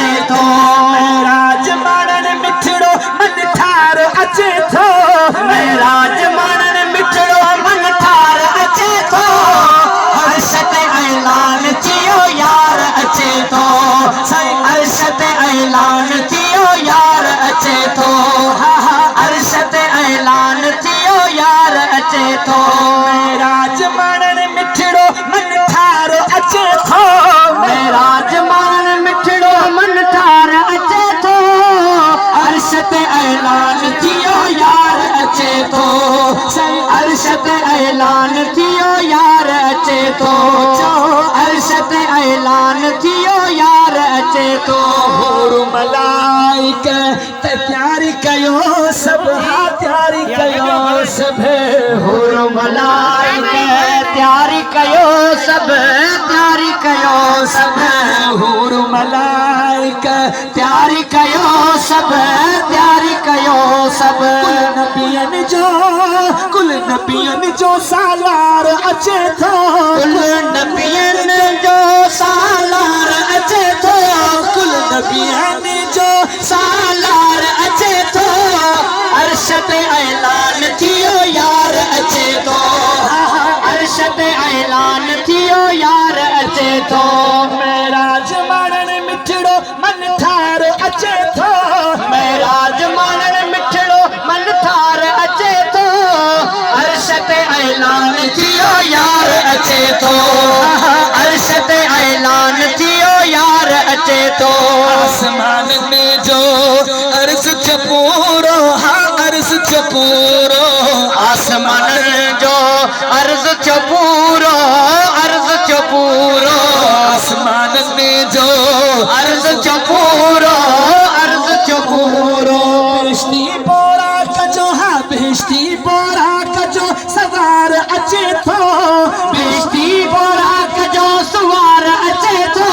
अचे थो मेराज माणन मिठड़ो मन ठार अचे थो मेराज माणन मिठड़ो मन ठार अचे थो अर्श ते ऐलान थियो यार अचे थो अर्श ते ऐलान थियो यार अचे थो अर्श ते ऐलान थियो यार अचे थो मेराज माणन मिठड़ो मन ठार अचे थो मेराज माणन मिठड़ो मन ठार अचे थो अर्श ते ऐलान थियो यार अचे थो अर्श ते ऐलान थियो यार अचे थो अर्श ते ऐलान थियो यार अचे थो हूर मलाइक ते तैयारी कयो सब हा तैयारी कयो सब हूर मलाइक तैयारी कयो सब तैयारी कयो सब हूर मलाइक तैयारी कयो सब तैयारी कयो सब कुल नबियन जो सालार अचे थो कुल नबियन जो सालार अचे थो कुल नबियन जो सालार अचे थो अर्श ते ऐलान थियो यार अचे थो अर्श ते ऐलान थियो यार अचे थो मेराज माणन मिठड़ो मन ठार अचे थो मेराज माणन मिठड़ो मन ठार अचे थो अर्श ते ऐलान थियो यार अचे थो अर्श ते ऐलान थियो यार अचे थो आसमान में जो अर्ज़ चपूरो हा अर्ज़ चपूरो आसमान जो अर्ज़ चपूरो आसमान में जो अर्ज़ चपूरो बेश्ती बोरा कजो हा बेश्ती बोरा कजो सवार अचे थो बेश्ती बोरा कजो सवार अचे थो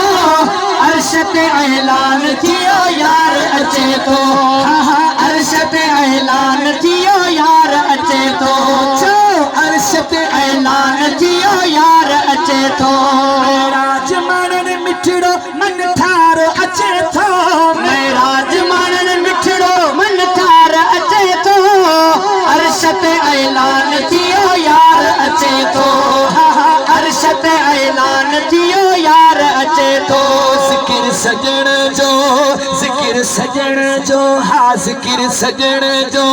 अर्श ते ऐलान थियो यार अचे थो अर्श ते ऐलान थियो यार अचे थो अर्श ते ऐलान थियो यार अचे थो मेराज माणन मिठड़ो मन ठार अचे थो मेराज माणन मिठड़ो मन ठार अचे थो अर्श ते ऐलान थियो यार अचे थो अर्श ते ऐलान थियो यार अचे थो ज़िक्र सजण जो हा ज़िक्र सजण जो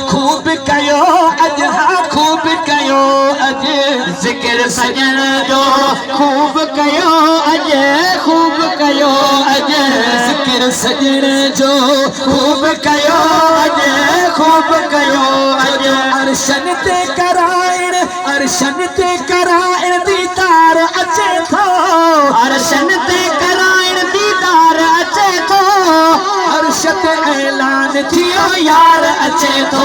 खूब कयो अज हा खूब कयो अज ज़िक्र सजण जो खूब कयो अज खूब कयो अज ज़िक्र सजण जो खूब कयो अज खूब कयो अज अर्शन ते कराइण दीदार अचे थो अर्शन ते कराइण दीदार अचे थो अर्श ते ऐलान थियो यार अचे थो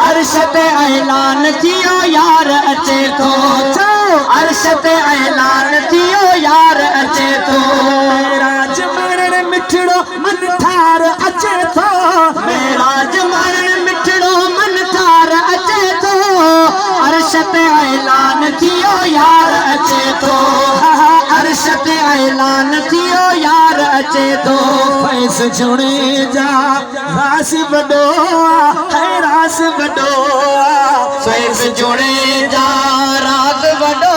अर्श ते ऐलान थियो यार अचे थो अर्श ते ऐलान थियो यार अचे थो मेराज माणन मिठड़ो मन ठार अचे थो मेराज माणन मिठड़ो मन ठार अचे थो अर्श ते ऐलान थियो यार अचे थो अर्श ते ऐलान थियो यार अचे थो फैज़ जुणे जा रास वडो है रास वडो फैज़ जुणे जा राज वडो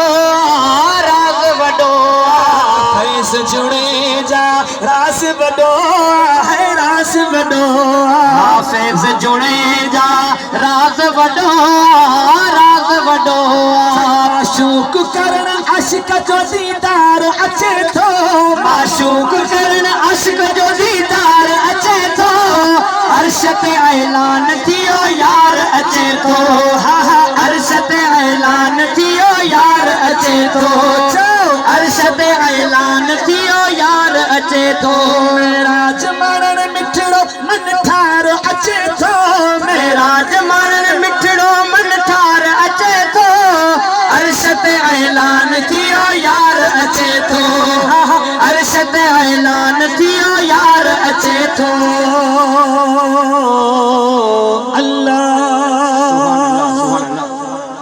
फैज़ जुणे जा रास वडो है रास वडो फैज़ जुणे जा राज वडो माशूक करण अश्क जो दीदार अचे थो माशूक करण अश्क जो दीदार अचे थो अर्श ते ऐलान थियो यार अचे थो अर्श ते ऐलान थियो यार अचे थो अर्श ते ऐलान थियो यार अचे थो मेराज माणन मिठड़ो मन ठार अचे थो मेराज माणन मिठड़ो मन ठार अचे थो अर्श ते ऐलान थियो यार अचे थो अर्श ते ऐलान थियो यार अचे थो